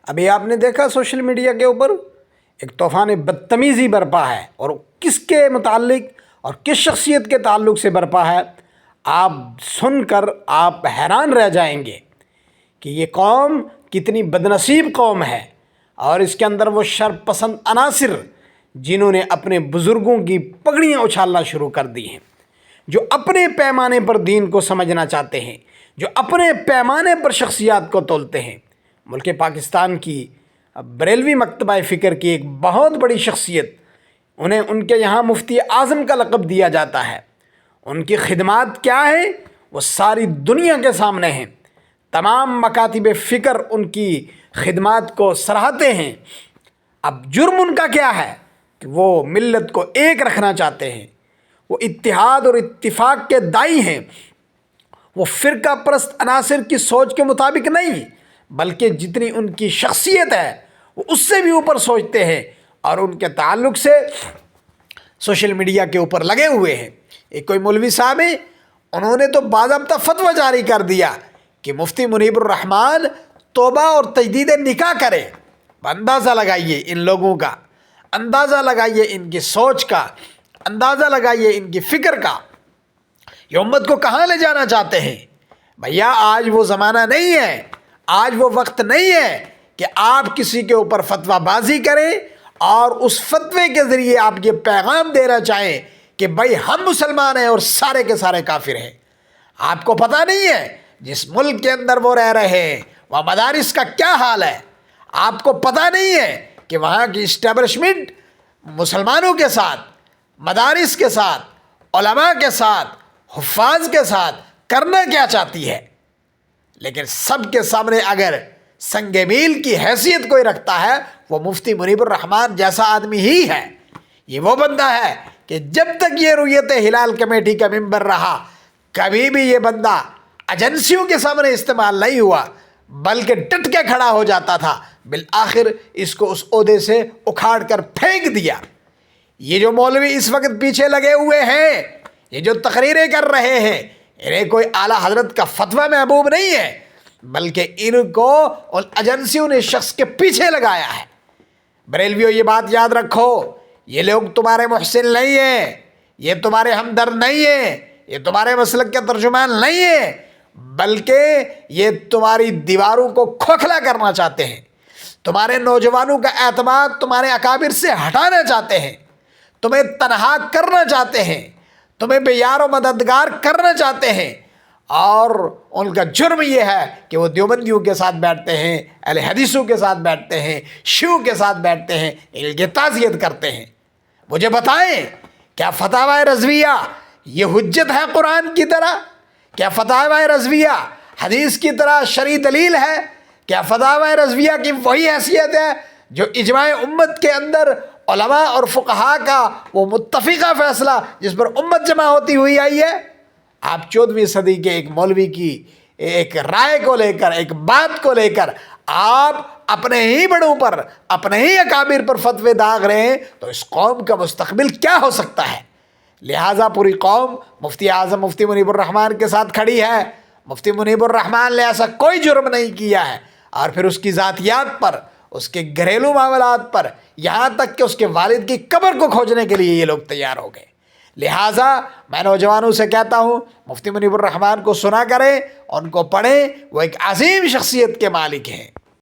ابھی آپ نے دیکھا سوشل میڈیا کے اوپر ایک طوفان بدتمیزی برپا ہے، اور کس کے متعلق اور کس شخصیت کے تعلق سے برپا ہے، آپ سن کر آپ حیران رہ جائیں گے کہ یہ قوم کتنی بدنصیب قوم ہے، اور اس کے اندر وہ شر پسند عناصر جنہوں نے اپنے بزرگوں کی پگڑیاں اچھالنا شروع کر دی ہیں، جو اپنے پیمانے پر دین کو سمجھنا چاہتے ہیں، جو اپنے پیمانے پر شخصیات کو تولتے ہیں۔ ملک پاکستان کی بریلوی مکتبہ فکر کی ایک بہت بڑی شخصیت، انہیں ان کے یہاں مفتی اعظم کا لقب دیا جاتا ہے۔ ان کی خدمات کیا ہیں وہ ساری دنیا کے سامنے ہیں، تمام مکاتب فکر ان کی خدمات کو سراہتے ہیں۔ اب جرم ان کا کیا ہے کہ وہ ملت کو ایک رکھنا چاہتے ہیں، وہ اتحاد اور اتفاق کے داعی ہیں، وہ فرقہ پرست عناصر کی سوچ کے مطابق نہیں بلکہ جتنی ان کی شخصیت ہے وہ اس سے بھی اوپر سوچتے ہیں، اور ان کے تعلق سے سوشل میڈیا کے اوپر لگے ہوئے ہیں۔ ایک کوئی مولوی صاحب ہیں، انہوں نے تو باضابطہ فتویٰ جاری کر دیا کہ مفتی منیب الرحمان توبہ اور تجدید نکاح کرے۔ اندازہ لگائیے ان لوگوں کا، اندازہ لگائیے ان کی سوچ کا، اندازہ لگائیے ان کی فکر کا، یہ امت کو کہاں لے جانا چاہتے ہیں۔ بھیا آج وہ زمانہ نہیں ہے، آج وہ وقت نہیں ہے کہ آپ کسی کے اوپر فتویٰ بازی کریں اور اس فتوے کے ذریعے آپ یہ پیغام دینا چاہیں کہ بھائی ہم مسلمان ہیں اور سارے کے سارے کافر ہیں۔ آپ کو پتہ نہیں ہے جس ملک کے اندر وہ رہ رہے ہیں وہ مدارس کا کیا حال ہے، آپ کو پتہ نہیں ہے کہ وہاں کی اسٹیبلشمنٹ مسلمانوں کے ساتھ، مدارس کے ساتھ، علماء کے ساتھ، حفاظ کے ساتھ کرنا کیا چاہتی ہے۔ لیکن سب کے سامنے اگر سنگ میل کی حیثیت کوئی رکھتا ہے وہ مفتی منیب الرحمان جیسا آدمی ہی ہے۔ یہ وہ بندہ ہے کہ جب تک یہ رویت ہلال کمیٹی کا ممبر رہا کبھی بھی یہ بندہ ایجنسیوں کے سامنے استعمال نہیں ہوا بلکہ ڈٹ کے کھڑا ہو جاتا تھا، بالآخر اس کو اس عہدے سے اکھاڑ کر پھینک دیا۔ یہ جو مولوی اس وقت پیچھے لگے ہوئے ہیں، یہ جو تقریریں کر رہے ہیں، انہیں کوئی اعلیٰ حضرت کا فتویٰ محبوب نہیں ہے بلکہ ان کو ان ایجنسیوں نے شخص کے پیچھے لگایا ہے۔ بریلویوں یہ بات یاد رکھو، یہ لوگ تمہارے محسن نہیں ہیں، یہ تمہارے ہمدرد نہیں ہیں، یہ تمہارے مسلک کے ترجمان نہیں ہیں بلکہ یہ تمہاری دیواروں کو کھوکھلا کرنا چاہتے ہیں، تمہارے نوجوانوں کا اعتماد تمہارے اکابر سے ہٹانا چاہتے ہیں، تمہیں تنہا کرنا چاہتے ہیں، تمہیں بے یار و مددگار کرنا چاہتے ہیں، اور ان کا جرم یہ ہے کہ وہ دیوبندیوں کے ساتھ بیٹھتے ہیں، اہل حدیثوں کے ساتھ بیٹھتے ہیں، شیعوں کے ساتھ بیٹھتے ہیں، ان کی تعزیت کرتے ہیں۔ مجھے بتائیں کیا فتاوی رضویہ یہ حجت ہے قرآن کی طرح؟ کیا فتاوی رضویہ حدیث کی طرح شرعی دلیل ہے؟ کیا فتاوی رضویہ کی وہی حیثیت ہے جو اجماع امت کے اندر علماء اور فقہاء کا وہ متفقہ فیصلہ جس پر امت جمع ہوتی ہوئی آئی ہے؟ آپ 14ویں صدی کے ایک مولوی کی ایک رائے کو لے کر، ایک بات کو لے کر آپ اپنے ہی بڑوں پر، اپنے ہی اکابر پر فتوے داغ رہے ہیں، تو اس قوم کا مستقبل کیا ہو سکتا ہے؟ لہٰذا پوری قوم مفتی اعظم مفتی منیب الرحمان کے ساتھ کھڑی ہے۔ مفتی منیب الرحمان نے ایسا کوئی جرم نہیں کیا ہے، اور پھر اس کی ذاتیات پر، اس کے گھریلو معاملات پر، یہاں تک کہ اس کے والد کی قبر کو کھوجنے کے لیے یہ لوگ تیار ہو گئے۔ لہٰذا میں نوجوانوں سے کہتا ہوں مفتی منیب الرحمان کو سنا کریں، ان کو پڑھیں، وہ ایک عظیم شخصیت کے مالک ہیں۔